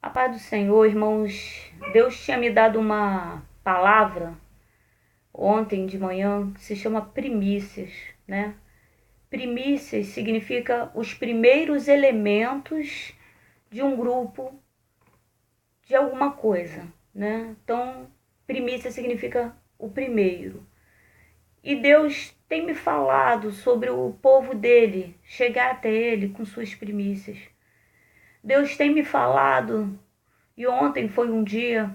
A paz do Senhor, irmãos. Deus tinha me dado uma palavra ontem de manhã que se chama primícias, né? Primícias significa os primeiros elementos de um grupo, de alguma coisa, né? Então, primícia significa o primeiro. E Deus tem me falado sobre o povo dele, chegar até ele com suas primícias. Deus tem me falado, e ontem foi um dia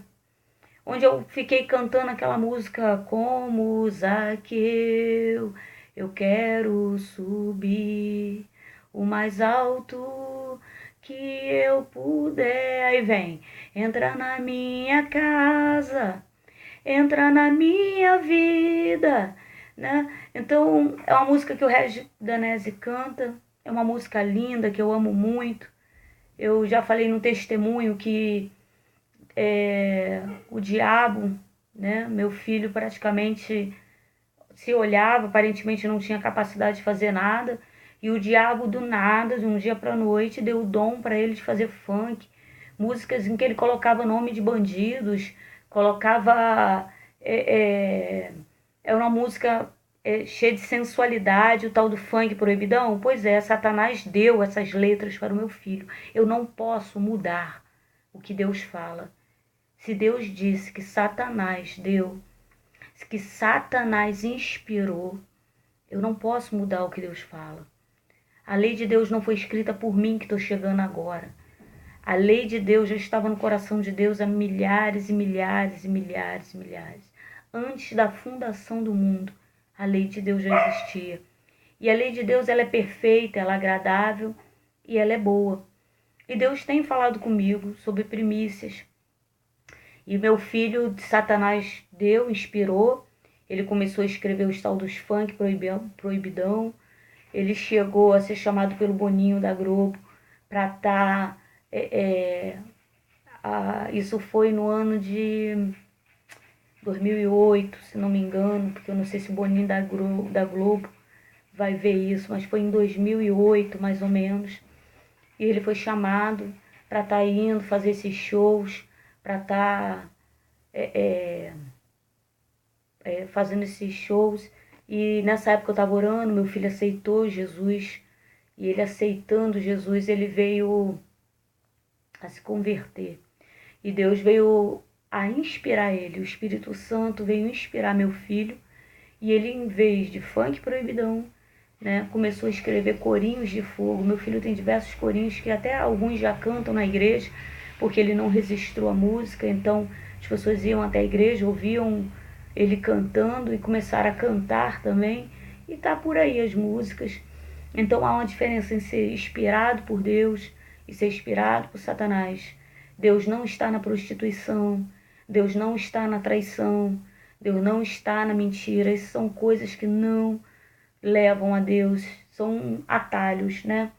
onde eu fiquei cantando aquela música como Zaqueu, eu quero subir o mais alto que eu puder. Aí vem, entra na minha casa, entra na minha vida, né? Então é uma música que o Regis Danese canta, é uma música linda que eu amo muito. Eu já falei no testemunho que o diabo, né? Meu filho praticamente se olhava, aparentemente não tinha capacidade de fazer nada. E o diabo do nada, de um dia para noite, deu o dom para ele de fazer funk, músicas em que ele colocava nome de bandidos, colocava é uma música cheia de sensualidade, o tal do funk proibidão. Pois é, Satanás deu essas letras para o meu filho. Eu não posso mudar o que Deus fala. Se Deus disse que Satanás deu, que Satanás inspirou, eu não posso mudar o que Deus fala. A lei de Deus não foi escrita por mim que estou chegando agora. A lei de Deus já estava no coração de Deus há milhares e milhares e milhares e milhares. Antes da fundação do mundo, a lei de Deus já existia. E a lei de Deus, ela é perfeita, ela é agradável e ela é boa. E Deus tem falado comigo sobre primícias. E meu filho, de Satanás, deu, inspirou. Ele começou a escrever os tal dos funk proibidão. Ele chegou a ser chamado pelo Boninho da Globo para estar... isso foi no ano de 2008, se não me engano, porque eu não sei se o Boninho da Globo vai ver isso, mas foi em 2008, mais ou menos. E ele foi chamado para estar indo fazer esses shows, para estar fazendo esses shows. E nessa época eu estava orando, meu filho aceitou Jesus. E ele aceitando Jesus, ele veio a se converter. E Deus veio a inspirar ele. O Espírito Santo veio inspirar meu filho. E ele, em vez de funk proibidão, né, começou a escrever corinhos de fogo. Meu filho tem diversos corinhos que até alguns já cantam na igreja, porque ele não registrou a música. Então as pessoas iam até a igreja, ouviam ele cantando e começaram a cantar também. E tá por aí as músicas. Então há uma diferença em ser inspirado por Deus e ser inspirado por Satanás. Deus não está na prostituição, Deus não está na traição, Deus não está na mentira. Essas são coisas que não levam a Deus, são atalhos, né?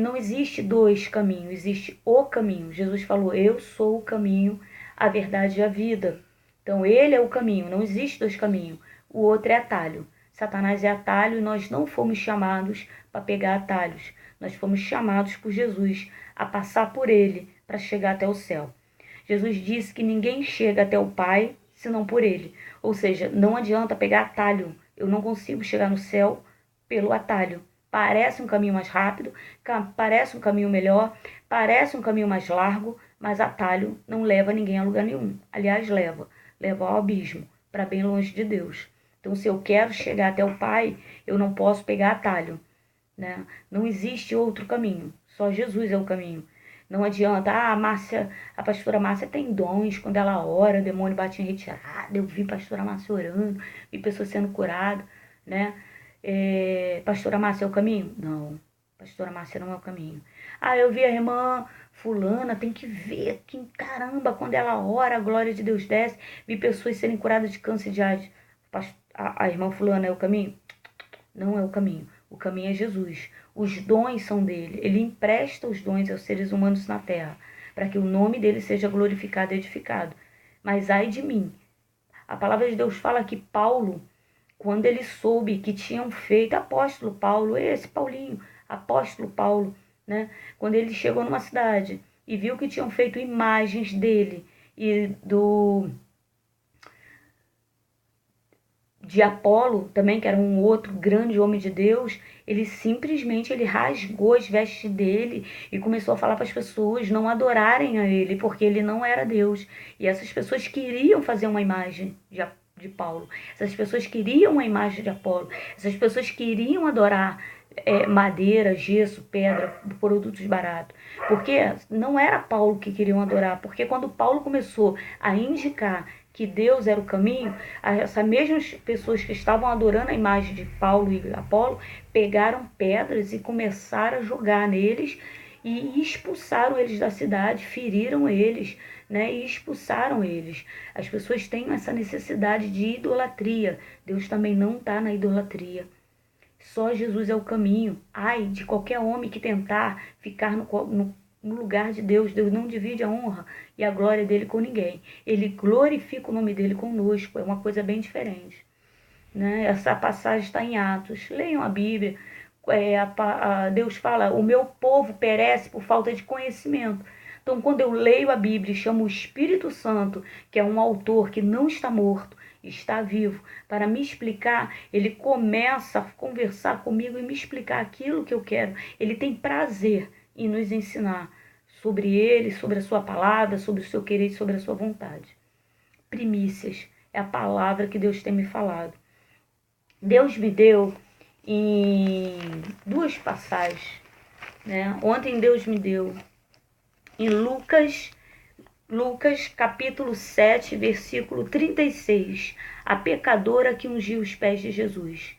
Não existe dois caminhos, existe o caminho. Jesus falou, eu sou o caminho, a verdade e a vida. Então ele é o caminho, não existe dois caminhos. O outro é atalho. Satanás é atalho e nós não fomos chamados para pegar atalhos. Nós fomos chamados por Jesus a passar por ele para chegar até o céu. Jesus disse que ninguém chega até o Pai senão por ele. Ou seja, não adianta pegar atalho. Eu não consigo chegar no céu pelo atalho. Parece um caminho mais rápido, parece um caminho melhor, parece um caminho mais largo, mas atalho não leva ninguém a lugar nenhum. Aliás, leva ao abismo, para bem longe de Deus. Então, se eu quero chegar até o Pai, eu não posso pegar atalho, né? Não existe outro caminho, só Jesus é o caminho. Não adianta, a pastora Márcia tem dons, quando ela ora, o demônio bate em retirada, eu vi a pastora Márcia orando, vi pessoas sendo curadas, né? Pastora Márcia é o caminho? Não, pastora Márcia não é o caminho. Eu vi a irmã fulana, tem que ver, que caramba, quando ela ora, a glória de Deus desce, vi pessoas serem curadas de câncer de AIDS. A irmã fulana é o caminho? Não é o caminho. O caminho é Jesus. Os dons são dele. Ele empresta os dons aos seres humanos na terra, para que o nome dele seja glorificado e edificado. Mas ai de mim. A palavra de Deus fala que Paulo, quando ele soube que tinham feito, apóstolo Paulo, esse Paulinho, apóstolo Paulo, né? Quando ele chegou numa cidade e viu que tinham feito imagens dele e de Apolo também, que era um outro grande homem de Deus, ele simplesmente rasgou as vestes dele e começou a falar para as pessoas não adorarem a ele, porque ele não era Deus. E essas pessoas queriam fazer uma imagem de Paulo, essas pessoas queriam uma imagem de Apolo, essas pessoas queriam adorar madeira, gesso, pedra, produtos baratos. Porque não era Paulo que queriam adorar, porque quando Paulo começou a indicar que Deus era o caminho, essas mesmas pessoas que estavam adorando a imagem de Paulo e Apolo pegaram pedras e começaram a jogar neles e expulsaram eles da cidade, feriram eles, né, e expulsaram eles. As pessoas têm essa necessidade de idolatria. Deus também não está na idolatria. Só Jesus é o caminho. Ai de qualquer homem que tentar ficar no lugar de Deus. Deus não divide a honra e a glória dele com ninguém. Ele glorifica o nome dele conosco. É uma coisa bem diferente, né? Essa passagem está em Atos. Leiam a Bíblia. Deus fala, o meu povo perece por falta de conhecimento. Então, quando eu leio a Bíblia e chamo o Espírito Santo, que é um autor que não está morto, está vivo, para me explicar, ele começa a conversar comigo e me explicar aquilo que eu quero. Ele tem prazer em nos ensinar sobre ele, sobre a sua palavra, sobre o seu querer e sobre a sua vontade. Primícias é a palavra que Deus tem me falado. Deus me deu em duas passagens, né? Ontem Deus me deu em Lucas capítulo 7, versículo 36, a pecadora que ungiu os pés de Jesus.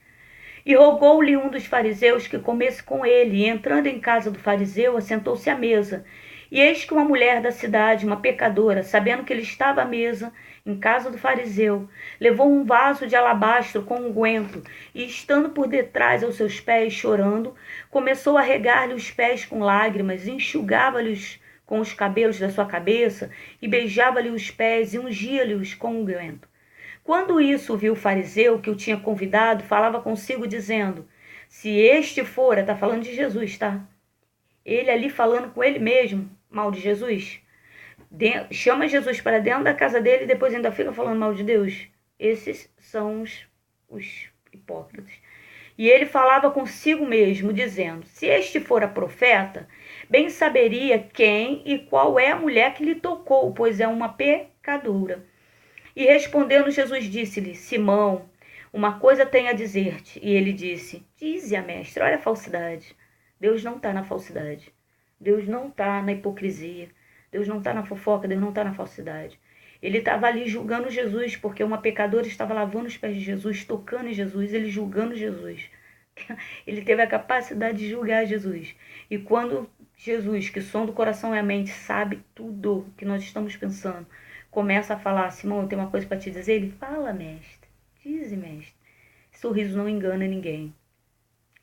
E rogou-lhe um dos fariseus que comesse com ele, e entrando em casa do fariseu, assentou-se à mesa. E eis que uma mulher da cidade, uma pecadora, sabendo que ele estava à mesa, em casa do fariseu, levou um vaso de alabastro com unguento, e estando por detrás aos seus pés, chorando, começou a regar-lhe os pés com lágrimas, e enxugava-lhes com os cabelos da sua cabeça, e beijava-lhe os pés, e ungia-lhes com unguento. Quando isso viu o fariseu que o tinha convidado, falava consigo dizendo, se este fora, está falando de Jesus, tá? Ele ali falando com ele mesmo, mal de Jesus, chama Jesus para dentro da casa dele e depois ainda fica falando mal de Deus. Esses são os hipócritas. E ele falava consigo mesmo, dizendo, se este fora profeta, bem saberia quem e qual é a mulher que lhe tocou, pois é uma pecadora. E respondendo Jesus disse-lhe, Simão, uma coisa tenho a dizer-te. E ele disse, dize a mestre, olha a falsidade. Deus não está na falsidade. Deus não está na hipocrisia. Deus não está na fofoca, Deus não está na falsidade. Ele estava ali julgando Jesus, porque uma pecadora estava lavando os pés de Jesus, tocando em Jesus, ele julgando Jesus. Ele teve a capacidade de julgar Jesus. E quando Jesus, que sonda o coração e a mente, sabe tudo que nós estamos pensando, começa a falar, Simão, eu tenho uma coisa para te dizer. Ele fala, mestre, dize, mestre. Sorriso não engana ninguém.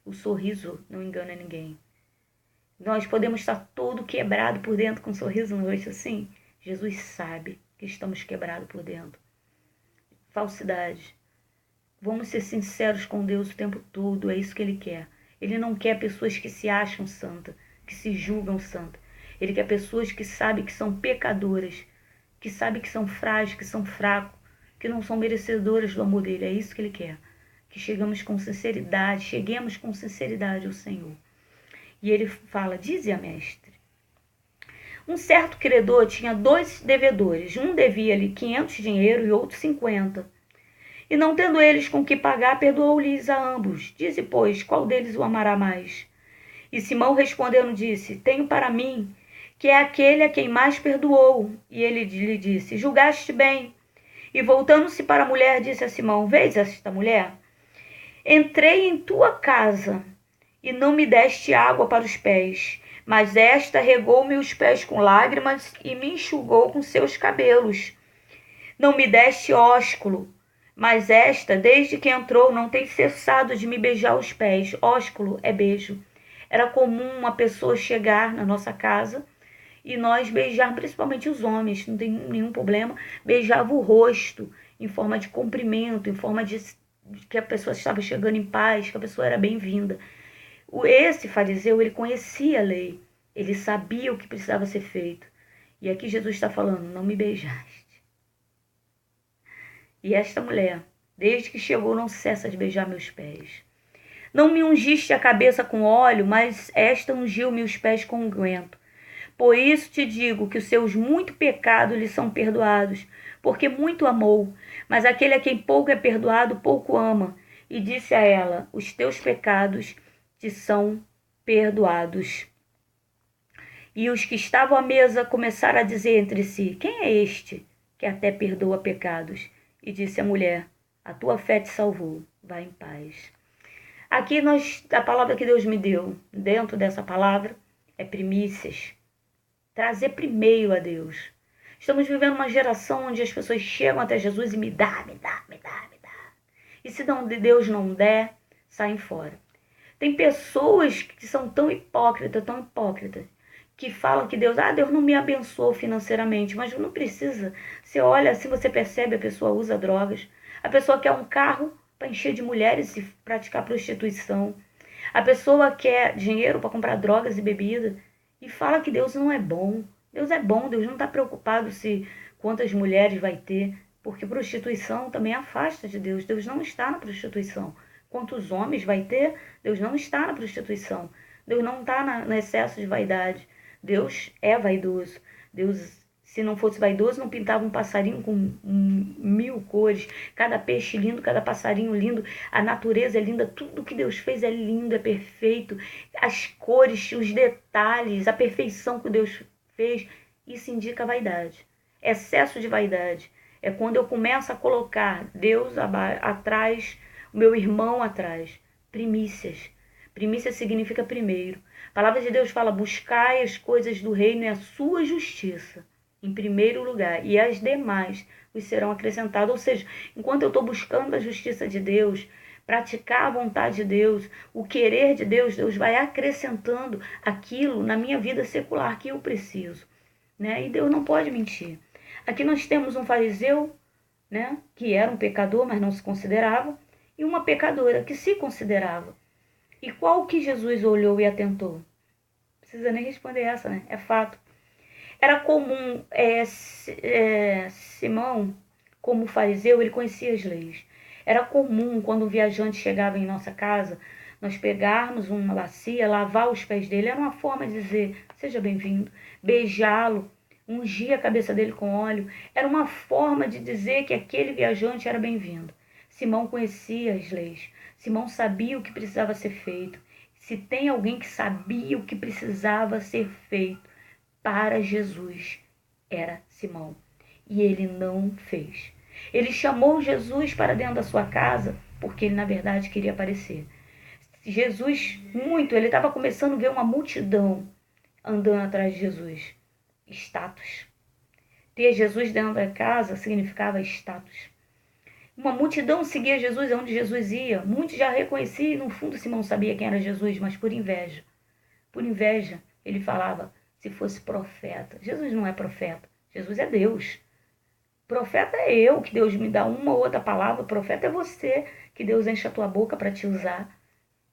O sorriso não engana ninguém. Nós podemos estar todo quebrado por dentro com um sorriso no rosto assim. Jesus sabe que estamos quebrados por dentro. Falsidade. Vamos ser sinceros com Deus o tempo todo, é isso que Ele quer. Ele não quer pessoas que se acham santas, que se julgam santas. Ele quer pessoas que sabem que são pecadoras, que sabem que são frágeis, que são fracos, que não são merecedoras do amor dele. É isso que Ele quer. Que cheguemos com sinceridade ao Senhor. E ele fala, dize a mestre. Um certo credor tinha 2 devedores. Um devia-lhe 500 dinheiro e outro 50. E não tendo eles com que pagar, perdoou-lhes a ambos. Dize, pois, qual deles o amará mais? E Simão respondendo disse, tenho para mim, que é aquele a quem mais perdoou. E ele lhe disse, julgaste bem. E voltando-se para a mulher, disse a Simão, vês esta mulher? Entrei em tua casa e não me deste água para os pés, mas esta regou-me os pés com lágrimas e me enxugou com seus cabelos. Não me deste ósculo, mas esta, desde que entrou, não tem cessado de me beijar os pés. Ósculo é beijo. Era comum uma pessoa chegar na nossa casa e nós beijar, principalmente os homens, não tem nenhum problema, beijava o rosto em forma de cumprimento, em forma de que a pessoa estava chegando em paz, que a pessoa era bem-vinda. Esse fariseu, ele conhecia a lei, ele sabia o que precisava ser feito. E aqui Jesus está falando, não me beijaste. E esta mulher, desde que chegou, não cessa de beijar meus pés. Não me ungiste a cabeça com óleo, mas esta ungiu-me os pés com unguento. Por isso te digo que os seus muitos pecados lhe são perdoados, porque muito amou. Mas aquele a quem pouco é perdoado, pouco ama. E disse a ela, os teus pecados te são perdoados. E os que estavam à mesa começaram a dizer entre si, quem é este que até perdoa pecados? E disse a mulher, a tua fé te salvou, vai em paz. Aqui a palavra que Deus me deu, dentro dessa palavra, é primícias. Trazer primeiro a Deus. Estamos vivendo uma geração onde as pessoas chegam até Jesus e me dá. E se Deus não der, saem fora. Tem pessoas que são tão hipócritas, que falam que Deus não me abençoou financeiramente, mas não precisa. Você olha assim, você percebe, a pessoa usa drogas, a pessoa quer um carro para encher de mulheres e praticar prostituição, a pessoa quer dinheiro para comprar drogas e bebida e fala que Deus não é bom. Deus é bom, Deus não está preocupado se quantas mulheres vai ter, porque prostituição também afasta de Deus. Deus não está na prostituição. Quantos homens vai ter, Deus não está na prostituição. Deus não está no excesso de vaidade. Deus é vaidoso. Deus, se não fosse vaidoso, não pintava um passarinho com 1000 cores. Cada peixe lindo, cada passarinho lindo. A natureza é linda. Tudo que Deus fez é lindo, é perfeito. As cores, os detalhes, a perfeição que Deus fez. Isso indica vaidade. Excesso de vaidade. É quando eu começo a colocar Deus atrás, o meu irmão atrás. Primícias. Primícia significa primeiro. A palavra de Deus fala, buscai as coisas do reino e a sua justiça, em primeiro lugar, e as demais os serão acrescentadas. Ou seja, enquanto eu estou buscando a justiça de Deus, praticar a vontade de Deus, o querer de Deus, Deus vai acrescentando aquilo na minha vida secular que eu preciso. Né? E Deus não pode mentir. Aqui nós temos um fariseu, né, que era um pecador, mas não se considerava, e uma pecadora que se considerava. E qual que Jesus olhou e atentou? Não precisa nem responder essa, né? É fato. Era comum, Simão, como fariseu, ele conhecia as leis. Era comum, quando um viajante chegava em nossa casa, nós pegarmos uma bacia, lavar os pés dele. Era uma forma de dizer, seja bem-vindo, beijá-lo, ungir a cabeça dele com óleo. Era uma forma de dizer que aquele viajante era bem-vindo. Simão conhecia as leis. Simão sabia o que precisava ser feito. Se tem alguém que sabia o que precisava ser feito para Jesus, era Simão. E ele não fez. Ele chamou Jesus para dentro da sua casa porque ele, na verdade, queria aparecer. Jesus, ele estava começando a ver uma multidão andando atrás de Jesus. Status. Ter Jesus dentro da casa significava status. Uma multidão seguia Jesus onde Jesus ia. Muitos já reconheciam e no fundo Simão sabia quem era Jesus, mas por inveja. Por inveja, ele falava, se fosse profeta. Jesus não é profeta, Jesus é Deus. Profeta é eu, que Deus me dá uma ou outra palavra. Profeta é você, que Deus enche a tua boca para te usar.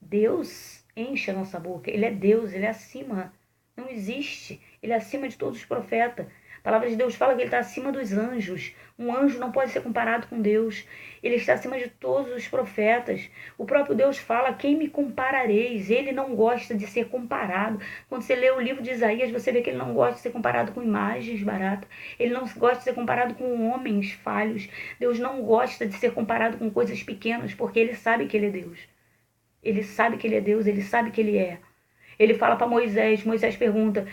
Deus enche a nossa boca. Ele é Deus, ele é acima. Não existe. Ele é acima de todos os profetas. A palavra de Deus fala que ele está acima dos anjos. Um anjo não pode ser comparado com Deus. Ele está acima de todos os profetas. O próprio Deus fala, quem me comparareis? Ele não gosta de ser comparado. Quando você lê o livro de Isaías, você vê que ele não gosta de ser comparado com imagens baratas. Ele não gosta de ser comparado com homens falhos. Deus não gosta de ser comparado com coisas pequenas, porque ele sabe que ele é Deus. Ele sabe que ele é Deus, ele sabe que ele é. Ele fala para Moisés, Moisés pergunta,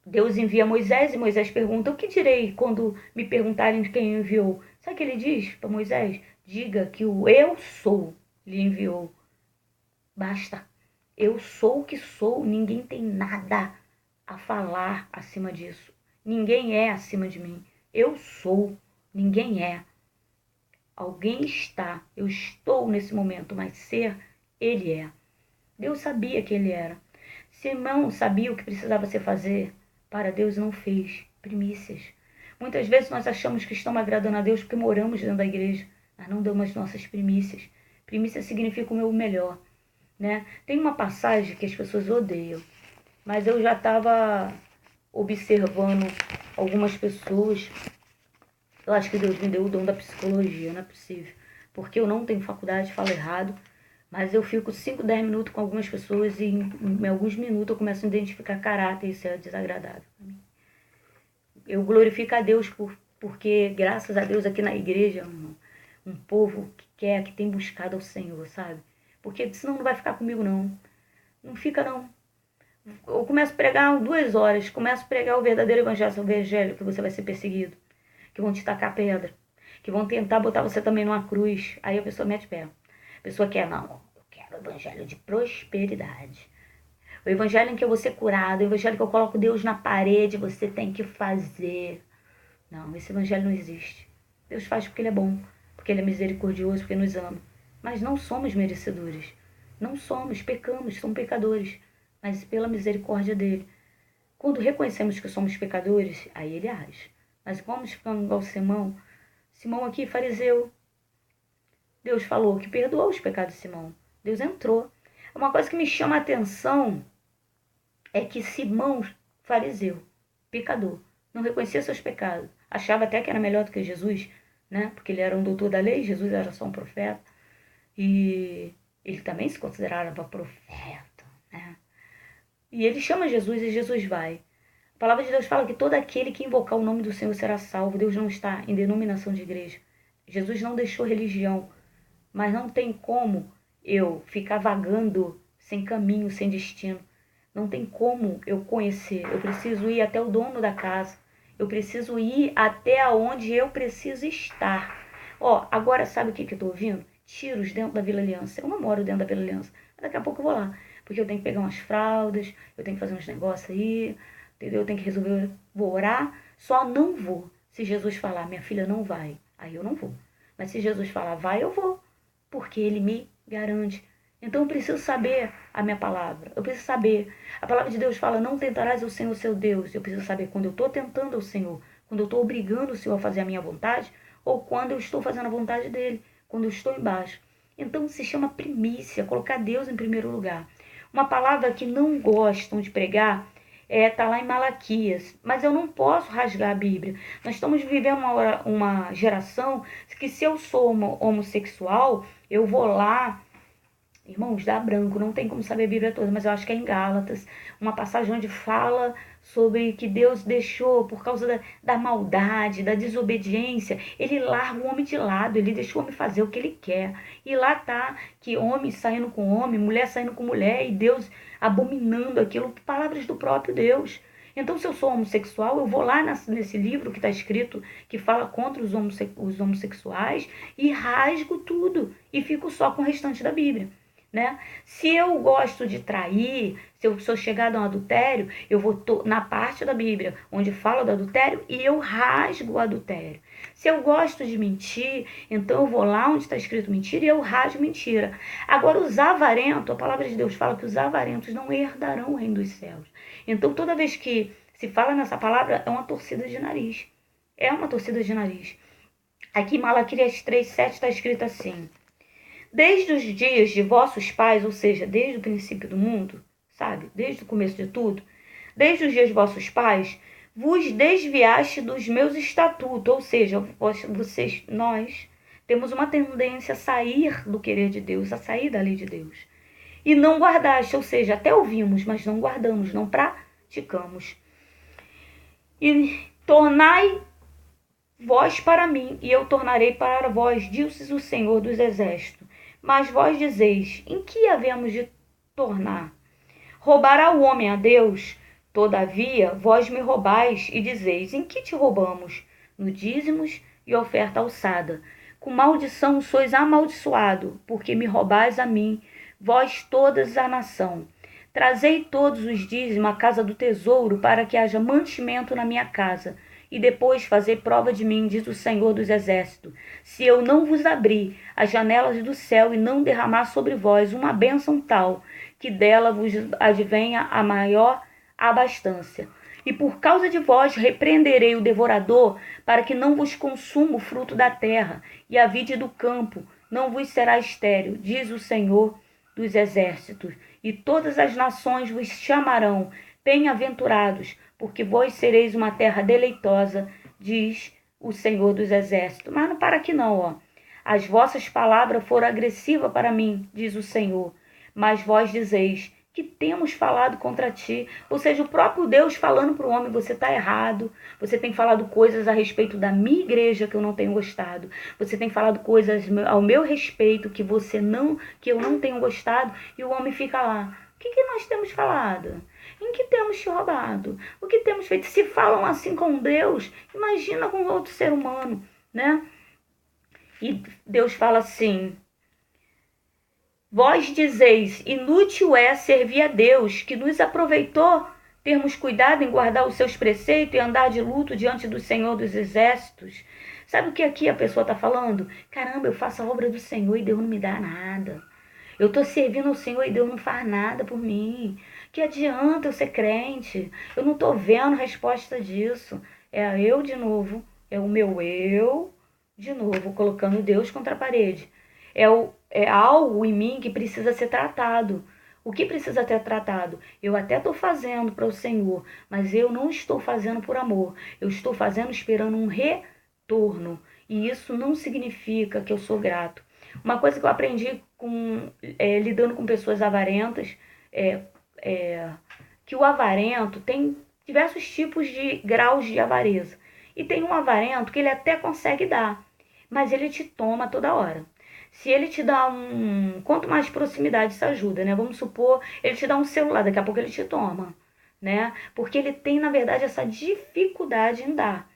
Deus envia Moisés e Moisés pergunta, o que direi quando me perguntarem quem enviou? Sabe o que ele diz para Moisés? Diga que o eu sou lhe enviou. Basta. Eu sou o que sou, ninguém tem nada a falar acima disso. Ninguém é acima de mim. Eu sou, ninguém é. Alguém está, eu estou nesse momento, mas ser, ele é. Deus sabia que ele era. Simão sabia o que precisava ser fazer. Para Deus não fez. Primícias. Muitas vezes nós achamos que estamos agradando a Deus porque moramos dentro da igreja, mas não damos as nossas primícias. Primícia significa o meu melhor. né? Tem uma passagem que as pessoas odeiam, mas eu já estava observando algumas pessoas. Eu acho que Deus me deu o dom da psicologia, não é possível. Porque eu não tenho faculdade, falo errado, mas eu fico 5, 10 minutos com algumas pessoas e em alguns minutos eu começo a identificar caráter e isso é desagradável para mim. Eu glorifico a Deus porque, graças a Deus, aqui na igreja, um povo que quer, que tem buscado ao Senhor, sabe? Porque senão não vai ficar comigo, não. Não fica, não. Eu começo a pregar 2 horas, começo a pregar o verdadeiro evangelho, que você vai ser perseguido, que vão te tacar pedra, que vão tentar botar você também numa cruz. Aí a pessoa mete pé. A pessoa quer, não, eu quero o evangelho de prosperidade. O evangelho em que eu vou ser curado, o evangelho que eu coloco Deus na parede, você tem que fazer. Não, esse evangelho não existe. Deus faz porque Ele é bom, porque Ele é misericordioso, porque nos ama. Mas não somos merecedores. Não somos, pecamos, somos pecadores. Mas pela misericórdia dEle. Quando reconhecemos que somos pecadores, aí Ele age. Mas vamos ficando igual Simão. Simão aqui, fariseu. Deus falou que perdoou os pecados de Simão. Deus entrou. Uma coisa que me chama a atenção é que Simão, fariseu, pecador, não reconhecia seus pecados. Achava até que era melhor do que Jesus, né? Porque ele era um doutor da lei, Jesus era só um profeta. E ele também se considerava profeta, né? E ele chama Jesus e Jesus vai. A palavra de Deus fala que todo aquele que invocar o nome do Senhor será salvo. Deus não está em denominação de igreja. Jesus não deixou religião. Mas não tem como eu ficar vagando sem caminho, sem destino. Não tem como eu conhecer. Eu preciso ir até o dono da casa. Eu preciso ir até onde eu preciso estar. Ó, agora sabe o que eu tô ouvindo? Tiros dentro da Vila Aliança. Eu não moro dentro da Vila Aliança. Mas daqui a pouco eu vou lá. Porque eu tenho que pegar umas fraldas, eu tenho que fazer uns negócios aí, entendeu? Eu tenho que resolver. Vou orar, só não vou. Se Jesus falar, minha filha não vai, aí eu não vou. Mas se Jesus falar, vai, eu vou. Porque Ele me garante. Então eu preciso saber a minha palavra. Eu preciso saber. A palavra de Deus fala, não tentarás o Senhor, seu Deus. Eu preciso saber quando eu estou tentando o Senhor, quando eu estou obrigando o Senhor a fazer a minha vontade, ou quando eu estou fazendo a vontade dEle, quando eu estou embaixo. Então se chama primícia, colocar Deus em primeiro lugar. Uma palavra que não gostam de pregar está lá em Malaquias, mas eu não posso rasgar a Bíblia. Nós estamos vivendo uma geração que se eu sou homossexual, eu vou lá, irmãos, dá branco, não tem como saber a Bíblia toda, mas eu acho que é em Gálatas, uma passagem onde fala sobre que Deus deixou, por causa da maldade, da desobediência, Ele larga o homem de lado, Ele deixa o homem fazer o que Ele quer. E lá tá que homem saindo com homem, mulher saindo com mulher, e Deus abominando aquilo, palavras do próprio Deus. Então, se eu sou homossexual, eu vou lá nesse livro que está escrito, que fala contra os homossexuais, e rasgo tudo, e fico só com o restante da Bíblia. Né? Se eu gosto de trair, se eu sou chegada a um adultério, eu vou na parte da Bíblia onde fala do adultério e eu rasgo o adultério. Se eu gosto de mentir, então eu vou lá onde está escrito mentira e eu rasgo mentira. Agora, os avarentos, a palavra de Deus fala que os avarentos não herdarão o reino dos céus. Então, toda vez que se fala nessa palavra, é uma torcida de nariz. É uma torcida de nariz. Aqui em Malaquias 3:7 está escrito assim: desde os dias de vossos pais, ou seja, desde o princípio do mundo, sabe? Desde o começo de tudo, desde os dias de vossos pais, vos desviaste dos meus estatutos, ou seja, nós temos uma tendência a sair do querer de Deus, a sair da lei de Deus. E não guardaste, ou seja, até ouvimos, mas não guardamos, não praticamos. E tornai vós para mim, e eu tornarei para vós, diz o Senhor dos Exércitos. Mas vós dizeis, em que havemos de tornar? Roubará o homem a Deus? Todavia, vós me roubais e dizeis, em que te roubamos? No dízimos e oferta alçada. Com maldição sois amaldiçoado, porque me roubais a mim, vós todas a nação. Trazei todos os dízimos à casa do tesouro, para que haja mantimento na minha casa. E depois fazer prova de mim, diz o Senhor dos Exércitos, se eu não vos abrir as janelas do céu e não derramar sobre vós uma bênção tal, que dela vos advenha a maior abastança. E por causa de vós repreenderei o devorador, para que não vos consuma o fruto da terra, e a vide do campo não vos será estéril, diz o Senhor dos exércitos, e todas as nações vos chamarão bem-aventurados, porque vós sereis uma terra deleitosa, diz o Senhor dos exércitos. Mas não para aqui não, ó. As vossas palavras foram agressivas para mim, diz o Senhor, mas vós dizeis que temos falado contra ti. Ou seja, o próprio Deus falando para o homem: você está errado, você tem falado coisas a respeito da minha igreja que eu não tenho gostado, você tem falado coisas ao meu respeito que eu não tenho gostado, e o homem fica lá: o que nós temos falado? Em que temos te roubado? O que temos feito? Se falam assim com Deus, imagina com outro ser humano, né? E Deus fala assim: vós dizeis, inútil é servir a Deus, que nos aproveitou termos cuidado em guardar os seus preceitos e andar de luto diante do Senhor dos exércitos. Sabe o que aqui a pessoa está falando? Caramba, eu faço a obra do Senhor e Deus não me dá nada. Eu estou servindo ao Senhor e Deus não faz nada por mim. Que adianta eu ser crente? Eu não estou vendo resposta disso. É eu de novo, é o meu eu de novo, colocando Deus contra a parede. É algo em mim que precisa ser tratado. O que precisa ser tratado? Eu até estou fazendo para o Senhor, mas eu não estou fazendo por amor. Eu estou fazendo esperando um retorno. E isso não significa que eu sou grato. Uma coisa que eu aprendi lidando com pessoas avarentas que o avarento tem diversos tipos de graus de avareza. E tem um avarento que ele até consegue dar, mas ele te toma toda hora. Se ele te dá quanto mais proximidade isso ajuda, né? Vamos supor, ele te dá um celular, daqui a pouco ele te toma, né? Porque ele tem, na verdade, essa dificuldade em dar.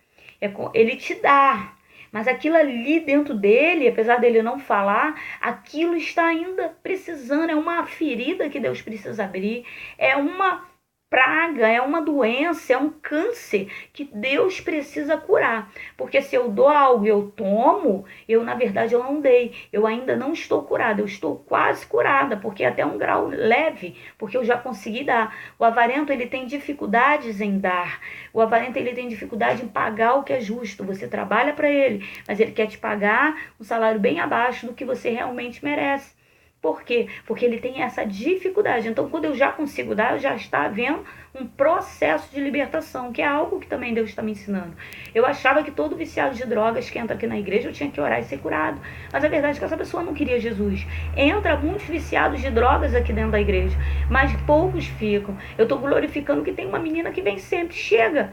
Ele te dá, mas aquilo ali dentro dele, apesar dele não falar, aquilo está ainda precisando, é uma ferida que Deus precisa abrir, é uma praga, é uma doença, é um câncer que Deus precisa curar. Porque se eu dou algo e eu tomo, na verdade eu não dei. Eu ainda não estou curada, eu estou quase curada, porque até um grau leve, porque eu já consegui dar. O avarento, ele tem dificuldades em dar. O avarento, ele tem dificuldade em pagar o que é justo. Você trabalha para ele, mas ele quer te pagar um salário bem abaixo do que você realmente merece. Por quê? Porque ele tem essa dificuldade. Então, quando eu já consigo dar, eu já está havendo um processo de libertação, que é algo que também Deus está me ensinando. Eu achava que todo viciado de drogas que entra aqui na igreja, eu tinha que orar e ser curado. Mas a verdade é que essa pessoa não queria Jesus. Entra muitos viciados de drogas aqui dentro da igreja, mas poucos ficam. Eu estou glorificando que tem uma menina que vem sempre. Chega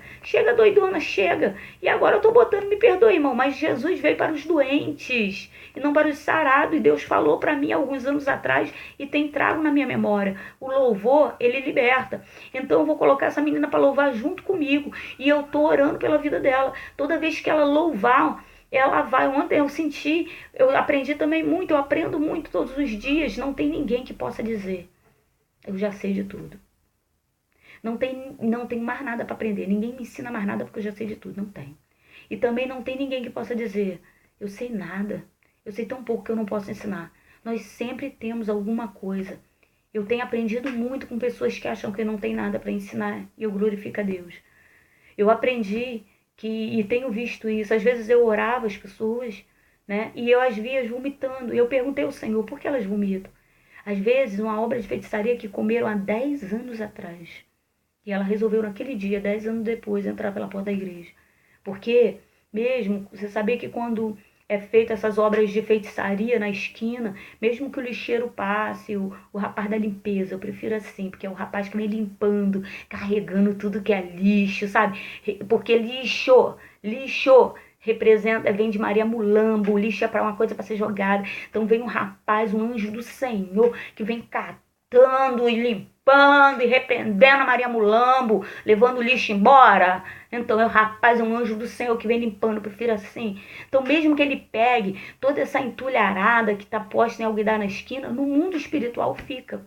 doidona, chega. E agora eu estou botando, me perdoe, irmão, mas Jesus veio para os doentes e não para os sarados. E Deus falou para mim alguns anos atrás e tem trago na minha memória. O louvor, ele liberta. Então eu vou colocar essa menina para louvar junto comigo, e eu tô orando pela vida dela. Toda vez que ela louvar, ela vai. Ontem eu aprendi também muito, eu aprendo muito todos os dias. Não tem ninguém que possa dizer: eu já sei de tudo. Não tem mais nada para aprender. Ninguém me ensina mais nada porque eu já sei de tudo. Não tem. E também não tem ninguém que possa dizer: eu sei nada. Eu sei tão pouco que eu não posso ensinar. Nós sempre temos alguma coisa. Eu tenho aprendido muito com pessoas que acham que não tem nada para ensinar, e eu glorifico a Deus. Eu aprendi e tenho visto isso. Às vezes eu orava as pessoas, né? E eu as via vomitando. E eu perguntei ao Senhor: por que elas vomitam? Às vezes, uma obra de feitiçaria que comeram há 10 anos atrás. E ela resolveu naquele dia, 10 anos depois, entrar pela porta da igreja. Porque, mesmo, você sabia que quando é feita essas obras de feitiçaria na esquina, mesmo que o lixeiro passe, o rapaz da limpeza, eu prefiro assim, porque é o rapaz que vem limpando, carregando tudo que é lixo, sabe? Porque lixo representa, vem de Maria Mulambo, o lixo é para uma coisa para ser jogada. Então vem um rapaz, um anjo do Senhor, que vem catando e limpando e repreendendo a Maria Mulambo, levando o lixo embora. Então é o rapaz, um anjo do Senhor que vem limpando, eu prefiro assim. Então mesmo que ele pegue toda essa entulharada que está posta em alguidar na esquina, no mundo espiritual fica.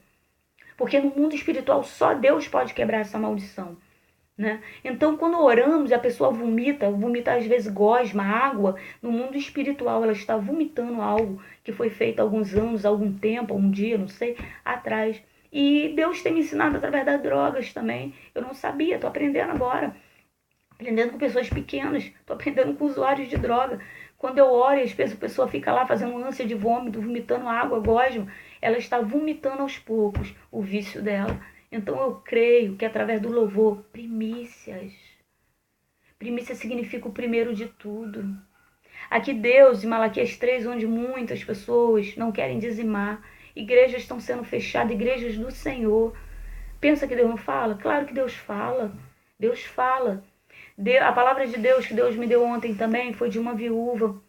Porque no mundo espiritual só Deus pode quebrar essa maldição, né? Então quando oramos e a pessoa vomita às vezes gosma, água, no mundo espiritual ela está vomitando algo que foi feito há alguns anos, há algum tempo, um dia, não sei, atrás. E Deus tem me ensinado através das drogas também. Eu não sabia, estou aprendendo agora. Aprendendo com pessoas pequenas, estou aprendendo com usuários de droga, Quando eu oro e a pessoa fica lá fazendo ânsia de vômito, vomitando água, gosma, ela está vomitando aos poucos o vício dela. Então eu creio que através do louvor, primícias. Primícia significa o primeiro de tudo. Aqui Deus, em Malaquias 3, onde muitas pessoas não querem dizimar, igrejas estão sendo fechadas, igrejas do Senhor. Pensa que Deus não fala? Claro que Deus fala. Deus fala. A palavra de Deus que Deus me deu ontem também foi de uma viúva.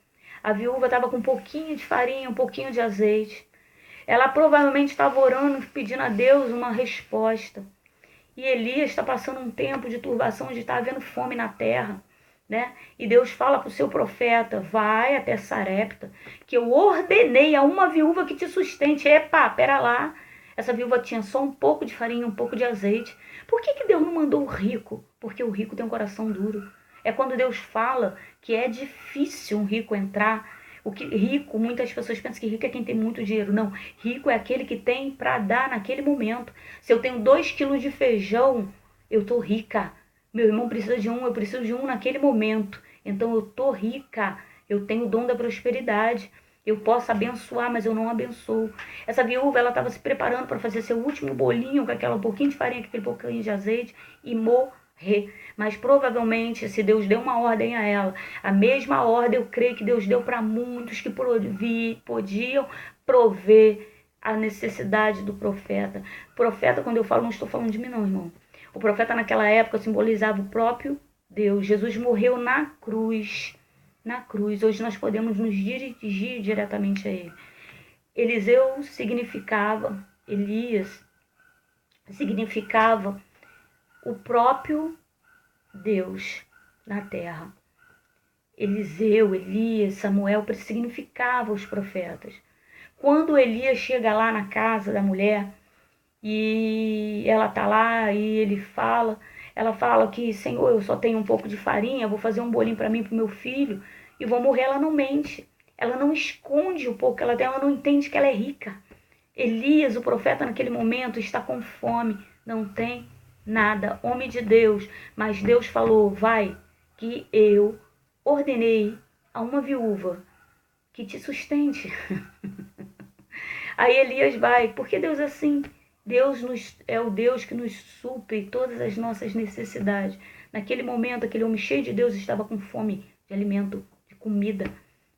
A viúva estava com um pouquinho de farinha, um pouquinho de azeite. Ela provavelmente estava orando, pedindo a Deus uma resposta. E Elias está passando um tempo de turbação, de estar havendo fome na terra, né? E Deus fala para o seu profeta, vai até Sarepta, que eu ordenei a uma viúva que te sustente. Epa, pera lá. Essa viúva tinha só um pouco de farinha, um pouco de azeite. Por que Deus não mandou o rico? Porque o rico tem um coração duro. É quando Deus fala que é difícil um rico entrar. Rico, muitas pessoas pensam que rico é quem tem muito dinheiro. Não, rico é aquele que tem para dar naquele momento. Se eu tenho 2 quilos de feijão, eu tô rica. Meu irmão precisa de um, eu preciso de um naquele momento. Então eu tô rica, eu tenho o dom da prosperidade. Eu posso abençoar, mas eu não abençoo. Essa viúva, ela estava se preparando para fazer seu último bolinho com aquela pouquinho de farinha, com aquele pouquinho de azeite e morrer. Mas provavelmente, se Deus deu uma ordem a ela, a mesma ordem eu creio que Deus deu para muitos que podiam prover a necessidade do profeta. Profeta, quando eu falo, não estou falando de mim não, irmão. O profeta naquela época simbolizava o próprio Deus. Jesus morreu na cruz. Na cruz. Hoje nós podemos nos dirigir diretamente a ele. Eliseu significava, Elias significava o próprio Deus na terra. Eliseu, Elias, Samuel significavam os profetas. Quando Elias chega lá na casa da mulher e ela tá lá e ele fala, ela fala que, Senhor, eu só tenho um pouco de farinha, vou fazer um bolinho para mim e pro meu filho e vou morrer. Ela não mente, ela não esconde o pouco que ela tem, ela não entende que ela é rica. Elias, o profeta, naquele momento está com fome, não tem nada, homem de Deus, mas Deus falou, vai, que eu ordenei a uma viúva que te sustente. Aí Elias vai, porque Deus é assim, é o Deus que nos supre todas as nossas necessidades. Naquele momento, aquele homem cheio de Deus estava com fome de alimento, de comida,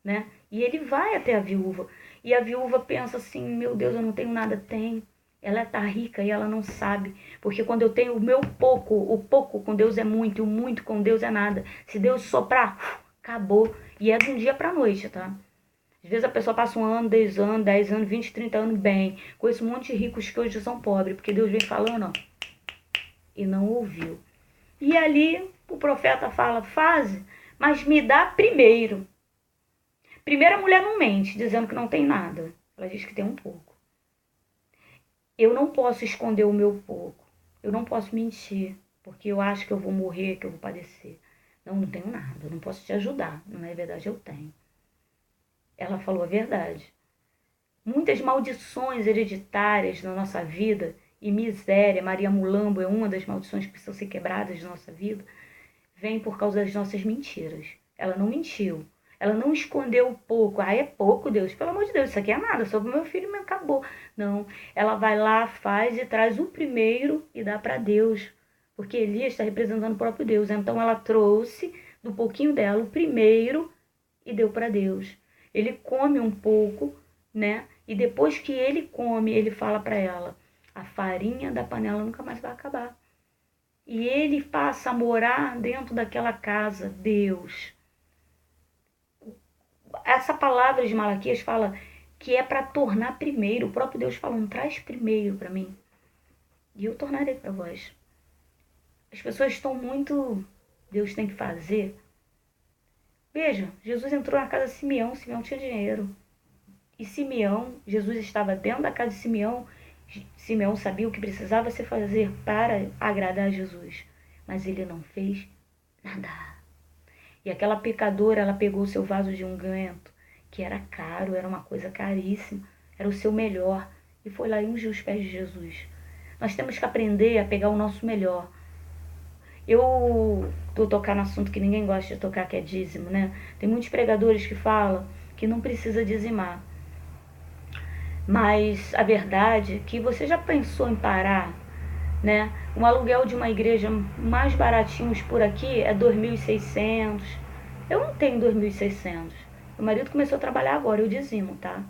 né? E ele vai até a viúva. E a viúva pensa assim, meu Deus, eu não tenho nada. Tem. Ela está rica e ela não sabe. Porque quando eu tenho o meu pouco, o pouco com Deus é muito, e o muito com Deus é nada. Se Deus soprar, acabou. E é de um dia para a noite, tá? Às vezes a pessoa passa 1 ano, 10 anos, 20, 30 anos bem. Conheço um monte de ricos que hoje são pobres, porque Deus vem falando, ó, e não ouviu. E ali o profeta fala, faz, mas me dá primeiro. Primeiro a mulher não mente, dizendo que não tem nada. Ela diz que tem um pouco. Eu não posso esconder o meu pouco. Eu não posso mentir, porque eu acho que eu vou morrer, que eu vou padecer. Não, não tenho nada, eu não posso te ajudar. Não é verdade, eu tenho. Ela falou a verdade. Muitas maldições hereditárias na nossa vida e miséria, Maria Mulambo é uma das maldições que precisam ser quebradas na nossa vida, vem por causa das nossas mentiras. Ela não mentiu. Ela não escondeu pouco. Ah, é pouco, Deus. Pelo amor de Deus, isso aqui é nada. Sobre o meu filho, me acabou. Não. Ela vai lá, faz e traz o primeiro e dá para Deus. Porque Elias está representando o próprio Deus. Então ela trouxe do pouquinho dela o primeiro e deu para Deus. Ele come um pouco, né? E depois que ele come, ele fala para ela, a farinha da panela nunca mais vai acabar. E ele passa a morar dentro daquela casa, Deus. Essa palavra de Malaquias fala que é para tornar primeiro. O próprio Deus falando, traz primeiro para mim. E eu tornarei para vós. As pessoas estão muito, Deus tem que fazer. Veja, Jesus entrou na casa de Simeão, Simeão tinha dinheiro. E Simeão, Jesus estava dentro da casa de Simeão, Simeão sabia o que precisava se fazer para agradar a Jesus. Mas ele não fez nada. E aquela pecadora, ela pegou o seu vaso de unguento, que era caro, era uma coisa caríssima, era o seu melhor, e foi lá e ungiu os pés de Jesus. Nós temos que aprender a pegar o nosso melhor. Eu vou tocar no assunto que ninguém gosta de tocar, que é dízimo, né? Tem muitos pregadores que falam que não precisa dizimar. Mas a verdade é que você já pensou em parar, né? Um aluguel de uma igreja mais baratinhos por aqui é 2.600. Eu não tenho 2.600. Meu marido começou a trabalhar agora, eu dizimo, tá?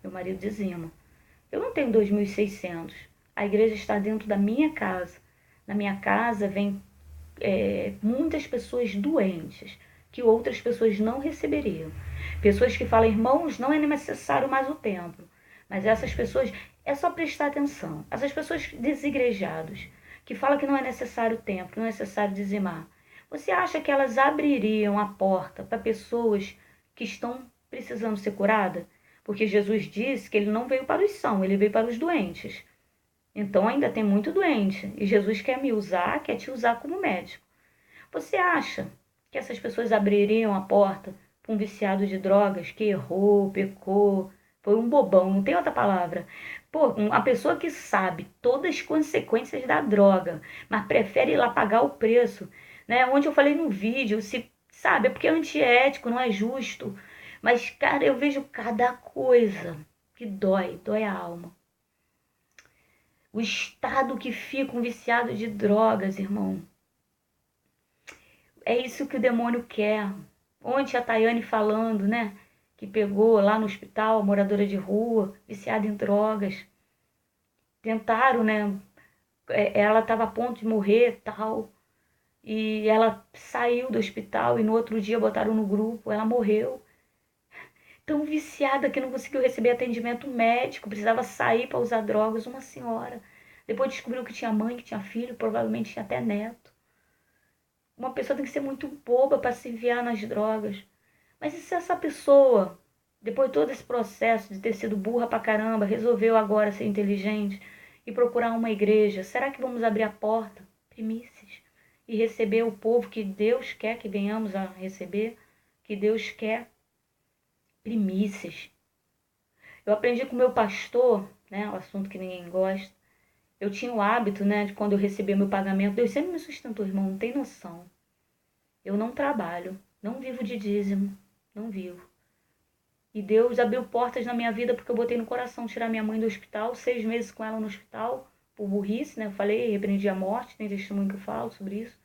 Meu marido dizima. Eu não tenho 2.600. A igreja está dentro da minha casa. Na minha casa vem muitas pessoas doentes que outras pessoas não receberiam. Pessoas que falam, irmãos, não é necessário mais o templo. Mas essas pessoas, é só prestar atenção. Essas pessoas desigrejadas, que falam que não é necessário o templo, que não é necessário dizimar. Você acha que elas abririam a porta para pessoas que estão precisando ser curadas? Porque Jesus disse que ele não veio para os sãos, ele veio para os doentes. Então ainda tem muito doente. E Jesus quer me usar, quer te usar como médico. Você acha que essas pessoas abririam a porta para um viciado de drogas que errou, pecou, foi um bobão, não tem outra palavra? Pô, uma pessoa que sabe todas as consequências da droga, mas prefere ir lá pagar o preço, né? Onde eu falei no vídeo, se sabe, é porque é antiético, não é justo. Mas, cara, eu vejo cada coisa que dói a alma. O estado que fica um viciado de drogas, irmão. É isso que o demônio quer. Ontem a Tayane falando, né? Que pegou lá no hospital, moradora de rua, viciada em drogas. Tentaram, né? Ela estava a ponto de morrer, tal. E ela saiu do hospital e no outro dia botaram no grupo, ela morreu. Tão viciada que não conseguiu receber atendimento médico, precisava sair para usar drogas, uma senhora. Depois descobriu que tinha mãe, que tinha filho, provavelmente tinha até neto. Uma pessoa tem que ser muito boba para se enviar nas drogas. Mas e se essa pessoa, depois de todo esse processo de ter sido burra pra caramba, resolveu agora ser inteligente e procurar uma igreja, será que vamos abrir a porta, primícias, e receber o povo que Deus quer que venhamos a receber, que Deus quer? Primícias. Eu aprendi com o meu pastor, né, o assunto que ninguém gosta. Eu tinha o hábito, né, de quando eu recebia meu pagamento, Deus sempre me sustentou, irmão, não tem noção. Eu não trabalho, não vivo de dízimo, não vivo. E Deus abriu portas na minha vida porque eu botei no coração tirar minha mãe do hospital, 6 meses com ela no hospital, por burrice, né? Eu falei, repreendi a morte, tem testemunho que eu falo sobre isso.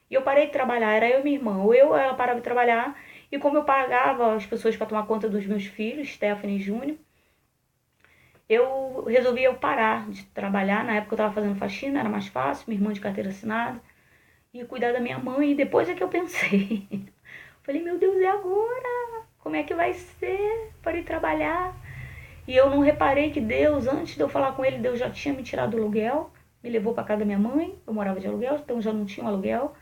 E eu parei de trabalhar, era eu e minha irmã. Ou ela parava de trabalhar, e como eu pagava as pessoas para tomar conta dos meus filhos, Stephanie e Júnior, eu resolvi parar de trabalhar. Na época eu estava fazendo faxina, era mais fácil, minha irmã de carteira assinada, e cuidar da minha mãe. E depois é que eu pensei. Falei, meu Deus, e agora? Como é que vai ser? Parei de trabalhar. E eu não reparei que Deus, antes de eu falar com ele, Deus já tinha me tirado do aluguel, me levou para casa da minha mãe. Eu morava de aluguel, então já não tinha um aluguel.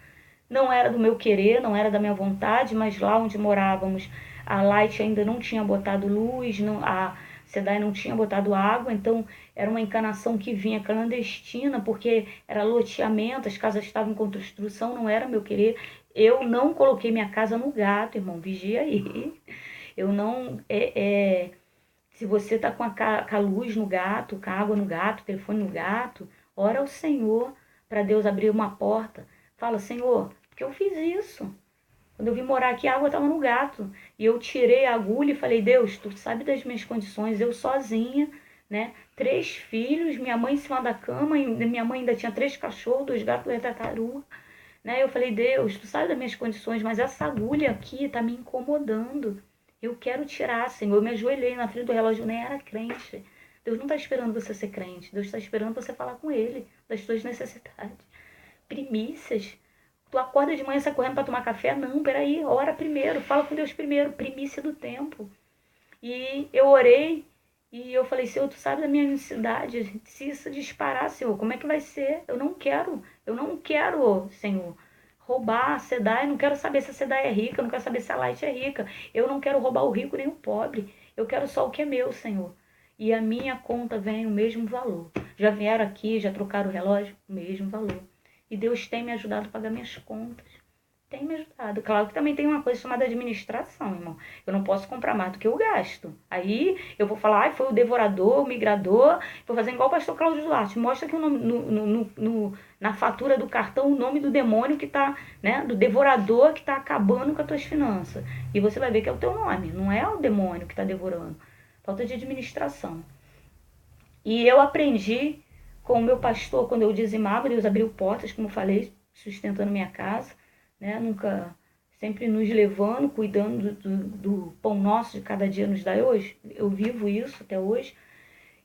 Não era do meu querer, não era da minha vontade, mas lá onde morávamos, a Light ainda não tinha botado luz, a SEDAI não tinha botado água, então era uma encanação que vinha clandestina, porque era loteamento, as casas estavam em construção, não era meu querer. Eu não coloquei minha casa no gato, irmão, vigia aí. Eu não. Se você tá com a luz no gato, com a água no gato, telefone no gato, ora ao Senhor para Deus abrir uma porta. Fala, Senhor, porque eu fiz isso. Quando eu vim morar aqui, a água estava no gato. E eu tirei a agulha e falei, Deus, tu sabe das minhas condições, eu sozinha, né? 3 filhos, minha mãe em cima da cama, e minha mãe ainda tinha 3 cachorros, 2 gatos, 2 tartarugas. Né? Eu falei, Deus, tu sabe das minhas condições, mas essa agulha aqui tá me incomodando. Eu quero tirar, Senhor. Eu me ajoelhei na frente do relógio, eu nem era crente. Deus não está esperando você ser crente. Deus está esperando você falar com Ele das suas necessidades. Primícias. Tu acorda de manhã, sai correndo para tomar café? Não, peraí, ora primeiro, fala com Deus primeiro. Primícia do tempo. E eu orei e eu falei, Senhor, tu sabe da minha necessidade. Se isso disparar, Senhor, como é que vai ser? Eu não quero, Senhor, roubar a SEDAI. Eu não quero saber se a SEDAI é rica, eu não quero saber se a Light é rica. Eu não quero roubar o rico nem o pobre. Eu quero só o que é meu, Senhor. E a minha conta vem o mesmo valor. Já vieram aqui, já trocaram o relógio, o mesmo valor. E Deus tem me ajudado a pagar minhas contas. Tem me ajudado. Claro que também tem uma coisa chamada administração, irmão. Eu não posso comprar mais do que eu gasto. Aí eu vou falar, ai, foi o devorador, o migrador. Vou fazer igual o pastor Cláudio Duarte. Mostra que o nome, na fatura do cartão o nome do demônio que tá, né? Do devorador que tá acabando com as tuas finanças. E você vai ver que é o teu nome. Não é o demônio que tá devorando. Falta de administração. E eu aprendi com o meu pastor, quando eu dizimava, Deus abriu portas, como eu falei, sustentando minha casa, né? Nunca, sempre nos levando, cuidando do pão nosso de cada dia nos dá hoje. Eu vivo isso até hoje.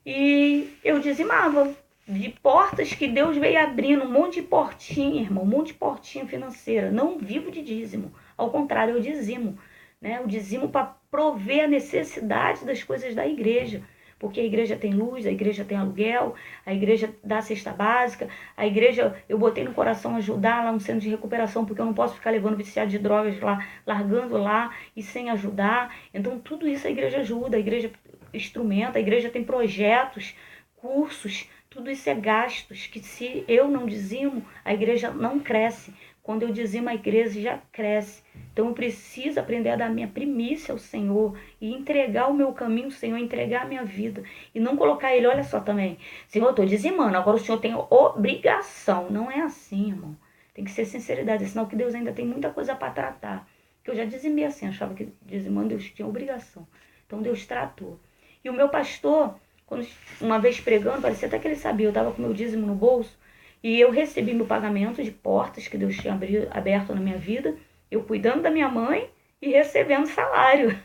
E eu dizimava de portas que Deus veio abrindo, um monte de portinha, irmão, um monte de portinha financeira. Não vivo de dízimo, ao contrário, eu dizimo, né? Eu dizimo para prover a necessidade das coisas da igreja. Porque a igreja tem luz, a igreja tem aluguel, a igreja dá cesta básica, a igreja, eu botei no coração ajudar lá no centro de recuperação, porque eu não posso ficar levando viciado de drogas lá, largando lá e sem ajudar. Então, tudo isso a igreja ajuda, a igreja instrumenta, a igreja tem projetos, cursos, tudo isso é gastos, que se eu não dizimo, a igreja não cresce. Quando eu dizimo, a igreja já cresce. Então eu preciso aprender a dar minha primícia ao Senhor e entregar o meu caminho ao Senhor, entregar a minha vida. E não colocar ele, olha só também, Senhor, eu estou dizimando, agora o Senhor tem obrigação. Não é assim, irmão. Tem que ser sinceridade, senão que Deus ainda tem muita coisa para tratar. Que eu já dizimei assim, achava que dizimando Deus tinha obrigação. Então Deus tratou. E o meu pastor, quando, uma vez pregando, parecia até que ele sabia, eu estava com meu dízimo no bolso, e eu recebi meu pagamento de portas que Deus tinha aberto na minha vida, eu cuidando da minha mãe e recebendo salário.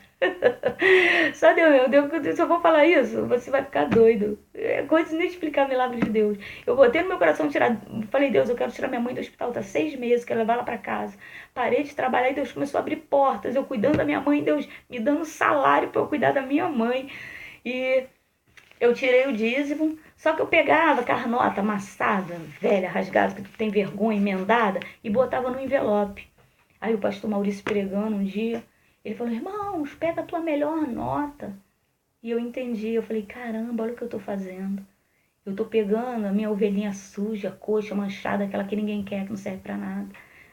Só Deus, se eu vou falar isso, você vai ficar doido. É coisa inexplicável, milagre de Deus. Eu botei no meu coração tirar, falei, Deus, eu quero tirar minha mãe do hospital, tá 6 meses, quero levar ela para casa. Parei de trabalhar e Deus começou a abrir portas, eu cuidando da minha mãe, Deus me dando salário para eu cuidar da minha mãe. E eu tirei o dízimo, só que eu pegava carnota amassada, velha, rasgada, que tu tem vergonha, emendada, e botava no envelope. Aí o pastor Maurício pregando um dia, ele falou, irmãos, pega a tua melhor nota. E eu entendi, eu falei, caramba, olha o que eu tô fazendo. Eu tô pegando a minha ovelhinha suja, coxa, manchada, aquela que ninguém quer, que não serve pra nada.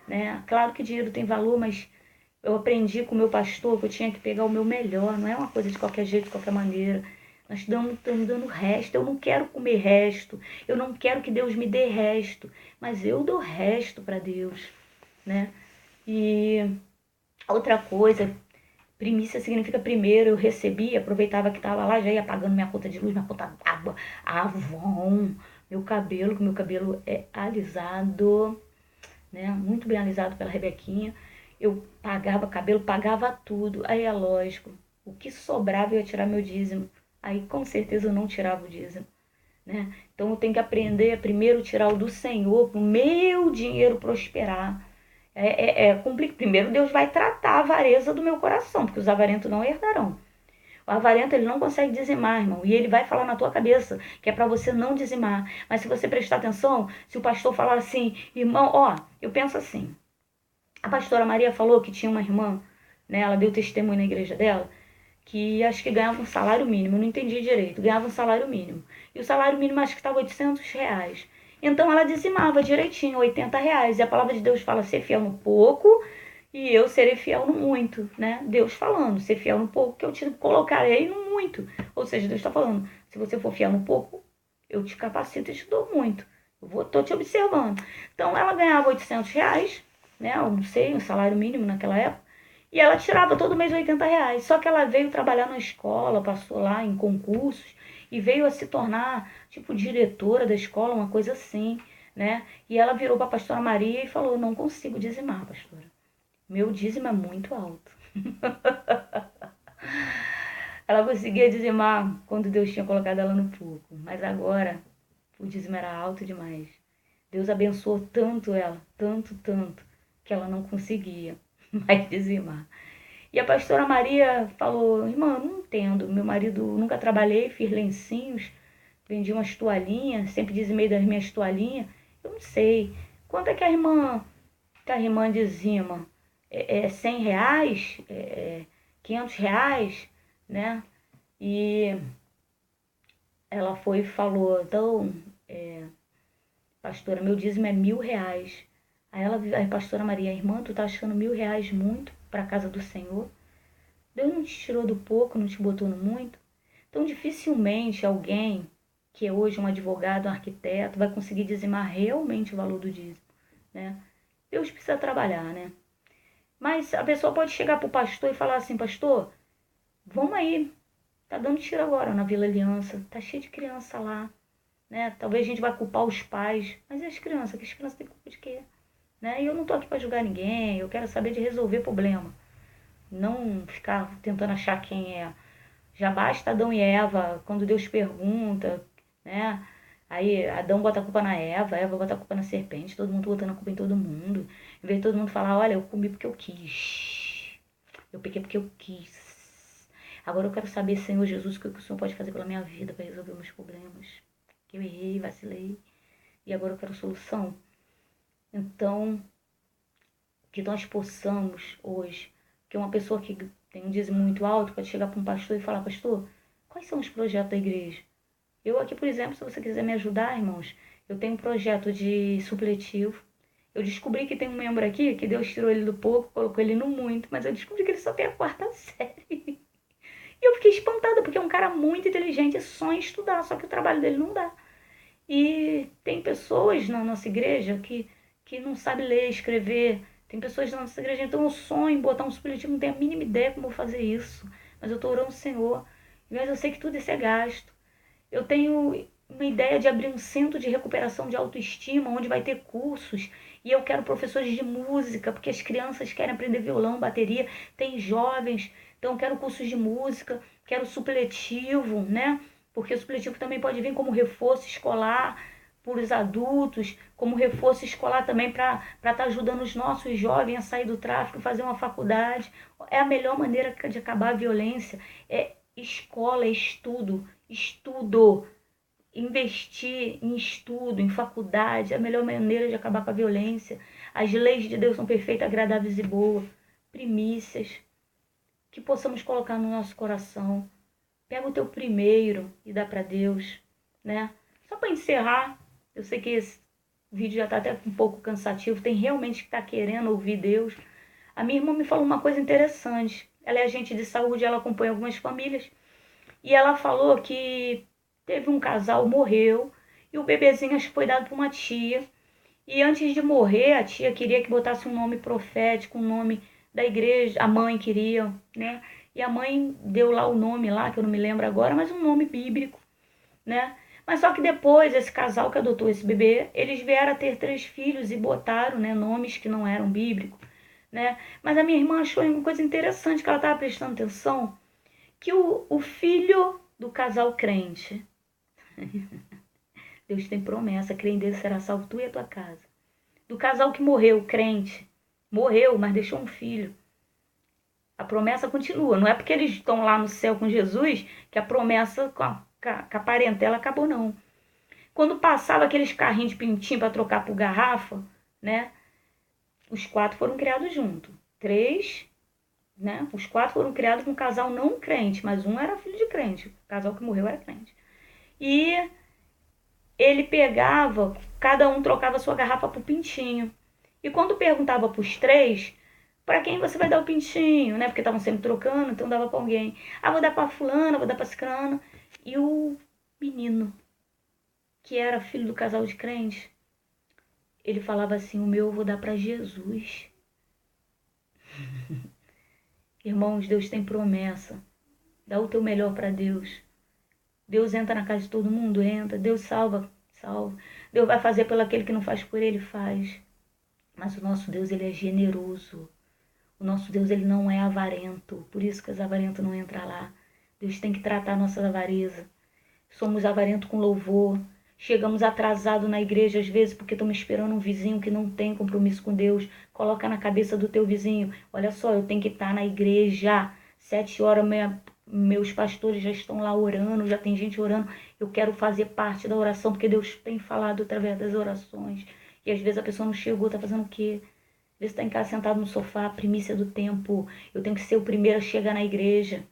Né? Claro que dinheiro tem valor, mas eu aprendi com o meu pastor que eu tinha que pegar o meu melhor, não é uma coisa de qualquer jeito, de qualquer maneira. Nós estamos dando resto, eu não quero comer resto, eu não quero que Deus me dê resto, mas eu dou resto para Deus, né? E outra coisa, primícia significa primeiro, eu recebi, aproveitava que estava lá, já ia pagando minha conta de luz, minha conta d'água, Avon, meu cabelo, que meu cabelo é alisado, né? Muito bem alisado pela Rebequinha. Eu pagava cabelo, pagava tudo. Aí é lógico, o que sobrava eu ia tirar meu dízimo. Aí com certeza eu não tirava o dízimo, né? Então eu tenho que aprender a primeiro tirar o do Senhor, para o meu dinheiro prosperar. Primeiro Deus vai tratar a avareza do meu coração, porque os avarentos não herdarão. O avarento, ele não consegue dizimar, irmão. E ele vai falar na tua cabeça que é para você não dizimar. Mas se você prestar atenção, se o pastor falar assim, irmão, ó, eu penso assim. A pastora Maria falou que tinha uma irmã, né? Ela deu testemunho na igreja dela, que acho que ganhava um salário mínimo. Eu não entendi direito. Ganhava um salário mínimo. E o salário mínimo acho que estava R$ 800. Então ela dizimava direitinho, R$ 80. E a palavra de Deus fala, ser fiel no pouco e eu serei fiel no muito, né? Deus falando, ser fiel no pouco, que eu te colocarei no muito. Ou seja, Deus está falando, se você for fiel no pouco, eu te capacito e te dou muito. Tô te observando. Então, ela ganhava R$ 800, né? Eu não sei, um salário mínimo naquela época. E ela tirava todo mês R$ 80. Só que ela veio trabalhar na escola, passou lá em concursos e veio a se tornar, tipo, diretora da escola, uma coisa assim, né? E ela virou para a pastora Maria e falou, não consigo dizimar, pastora. Meu dízimo é muito alto. Ela conseguia dizimar quando Deus tinha colocado ela no pouco. Mas agora, o dízimo era alto demais. Deus abençoou tanto ela, tanto, tanto, que ela não conseguia mais dizimar. E a pastora Maria falou, irmã, não entendo. Meu marido, nunca trabalhei, fiz lencinhos, vendi umas toalhinhas, sempre dizimei das minhas toalhinhas. Eu não sei. Quanto é que a irmã dizima? R$ 100, R$ 500, né? E ela foi e falou, então, pastora, meu dízimo é R$ 1.000. Aí a pastora Maria, irmã, tu tá achando R$ 1.000 muito para a casa do Senhor? Deus não te tirou do pouco, não te botou no muito? Então, dificilmente alguém que é hoje um advogado, um arquiteto, vai conseguir dizimar realmente o valor do dízimo, né? Deus precisa trabalhar, né? Mas a pessoa pode chegar pro pastor e falar assim, pastor, vamos aí, tá dando tiro agora na Vila Aliança, tá cheio de criança lá, né? Talvez a gente vai culpar os pais, mas e as crianças? Que as crianças têm culpa de quê? Né? E eu não tô aqui para julgar ninguém, eu quero saber de resolver problema, não ficar tentando achar quem é. Já basta Adão e Eva, quando Deus pergunta, né? Aí Adão bota a culpa na Eva, Eva bota a culpa na serpente, todo mundo botando a culpa em todo mundo. Em vez de todo mundo falar, olha, eu comi porque eu quis. Eu pequei porque eu quis. Agora eu quero saber, Senhor Jesus, o que o Senhor pode fazer pela minha vida para resolver meus problemas. Que eu errei, vacilei. E agora eu quero solução. Então, que nós possamos hoje, que uma pessoa que tem um dízimo muito alto pode chegar para um pastor e falar, pastor, quais são os projetos da igreja? Eu aqui, por exemplo, se você quiser me ajudar, irmãos, eu tenho um projeto de supletivo. Eu descobri que tem um membro aqui, que Deus tirou ele do pouco, colocou ele no muito, mas eu descobri que ele só tem a 4ª série. E eu fiquei espantada, porque é um cara muito inteligente e sonha estudar, só que o trabalho dele não dá. E tem pessoas na nossa igreja que não sabem ler, escrever. Tem pessoas na nossa igreja, então eu sonho em botar um supletivo, não tenho a mínima ideia como eu vou fazer isso. Mas eu estou orando ao Senhor. Mas eu sei que tudo isso é gasto. Eu tenho uma ideia de abrir um centro de recuperação de autoestima, onde vai ter cursos. E eu quero professores de música, porque as crianças querem aprender violão, bateria. Tem jovens, então eu quero cursos de música, quero supletivo, né? Porque o supletivo também pode vir como reforço escolar para os adultos, como reforço escolar também para estar ajudando os nossos jovens a sair do tráfico, fazer uma faculdade. É a melhor maneira de acabar a violência. É escola, é estudo. Estudo, investir em estudo, em faculdade, é a melhor maneira de acabar com a violência. As leis de Deus são perfeitas, agradáveis e boas. Primícias que possamos colocar no nosso coração. Pega o teu primeiro e dá para Deus, né? Só para encerrar, eu sei que esse vídeo já está até um pouco cansativo, tem realmente que estar querendo ouvir Deus. A minha irmã me falou uma coisa interessante. Ela é agente de saúde, ela acompanha algumas famílias. E ela falou que teve um casal, morreu, e o bebezinho acho que foi dado para uma tia. E antes de morrer, a tia queria que botasse um nome profético, um nome da igreja, a mãe queria, né? E a mãe deu lá o nome lá, que eu não me lembro agora, mas um nome bíblico, né? Mas só que depois, esse casal que adotou esse bebê, eles vieram a ter 3 filhos e botaram, né, nomes que não eram bíblicos, né? Mas a minha irmã achou uma coisa interessante, que ela estava prestando atenção, que o filho do casal crente, Deus tem promessa, crê em Deus, será salvo tu e a tua casa. Do casal que morreu, crente, morreu, mas deixou um filho. A promessa continua, não é porque eles estão lá no céu com Jesus que a promessa com a parentela acabou, não. Quando passava aqueles carrinhos de pintinho para trocar por garrafa, né? Os 4 foram criados juntos. 3, né? Os 4 foram criados com um casal não crente, mas um era filho de crente. O casal que morreu era crente. E ele pegava, cada um trocava sua garrafa pro pintinho. E quando perguntava pros 3, para quem você vai dar o pintinho, né? Porque estavam sempre trocando, então dava para alguém. Ah, vou dar para fulana, vou dar para ciclana. E o menino, que era filho do casal de crente, ele falava assim, o meu eu vou dar para Jesus. Irmãos, Deus tem promessa. Dá o teu melhor para Deus. Deus entra na casa de todo mundo, entra. Deus salva, salva. Deus vai fazer pelo aquele que não faz por ele, faz. Mas o nosso Deus, ele é generoso. O nosso Deus, ele não é avarento. Por isso que os avarentos não entram lá. Deus tem que tratar a nossa avareza. Somos avarentos com louvor. Chegamos atrasados na igreja às vezes porque estamos esperando um vizinho que não tem compromisso com Deus. Coloca na cabeça do teu vizinho. Olha só, eu tenho que estar na igreja. 7 horas, meus pastores já estão lá orando, já tem gente orando. Eu quero fazer parte da oração porque Deus tem falado através das orações. E às vezes a pessoa não chegou, está fazendo o quê? Às vezes está em casa sentado no sofá, primícia do tempo. Eu tenho que ser o primeiro a chegar na igreja.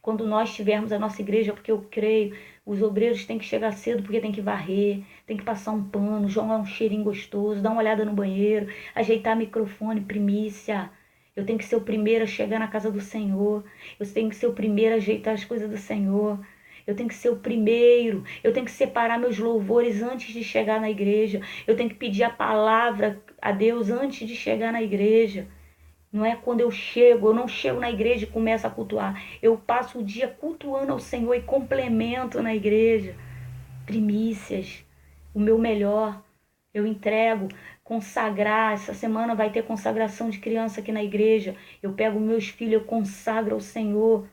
Quando nós tivermos a nossa igreja, porque eu creio, os obreiros têm que chegar cedo porque tem que varrer, tem que passar um pano, jogar um cheirinho gostoso, dar uma olhada no banheiro, ajeitar microfone, primícia. Eu tenho que ser o primeiro a chegar na casa do Senhor. Eu tenho que ser o primeiro a ajeitar as coisas do Senhor. Eu tenho que ser o primeiro. Eu tenho que separar meus louvores antes de chegar na igreja. Eu tenho que pedir a palavra a Deus antes de chegar na igreja. Não é quando eu não chego na igreja e começo a cultuar. Eu passo o dia cultuando ao Senhor e complemento na igreja. Primícias, o meu melhor, eu entrego, consagrar. Essa semana vai ter consagração de criança aqui na igreja. Eu pego meus filhos, eu consagro ao Senhor.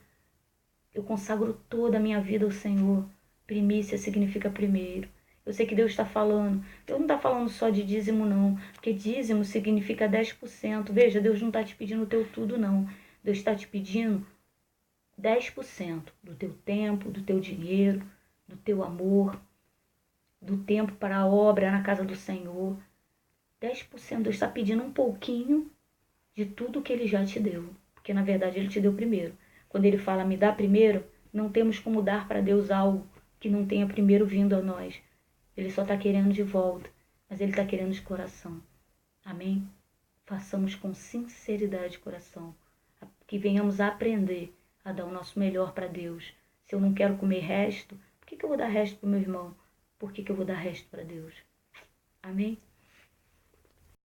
Eu consagro toda a minha vida ao Senhor. Primícia significa primeiro. Eu sei que Deus está falando. Deus não está falando só de dízimo, não. Porque dízimo significa 10%. Veja, Deus não está te pedindo o teu tudo, não. Deus está te pedindo 10% do teu tempo, do teu dinheiro, do teu amor, do tempo para a obra na casa do Senhor. 10%. Deus está pedindo um pouquinho de tudo que Ele já te deu. Porque, na verdade, Ele te deu primeiro. Quando Ele fala, me dá primeiro, não temos como dar para Deus algo que não tenha primeiro vindo a nós. Ele só está querendo de volta, mas Ele está querendo de coração. Amém? Façamos com sinceridade de coração. Que venhamos a aprender a dar o nosso melhor para Deus. Se eu não quero comer resto, por que eu vou dar resto para o meu irmão? Por que eu vou dar resto para Deus? Amém?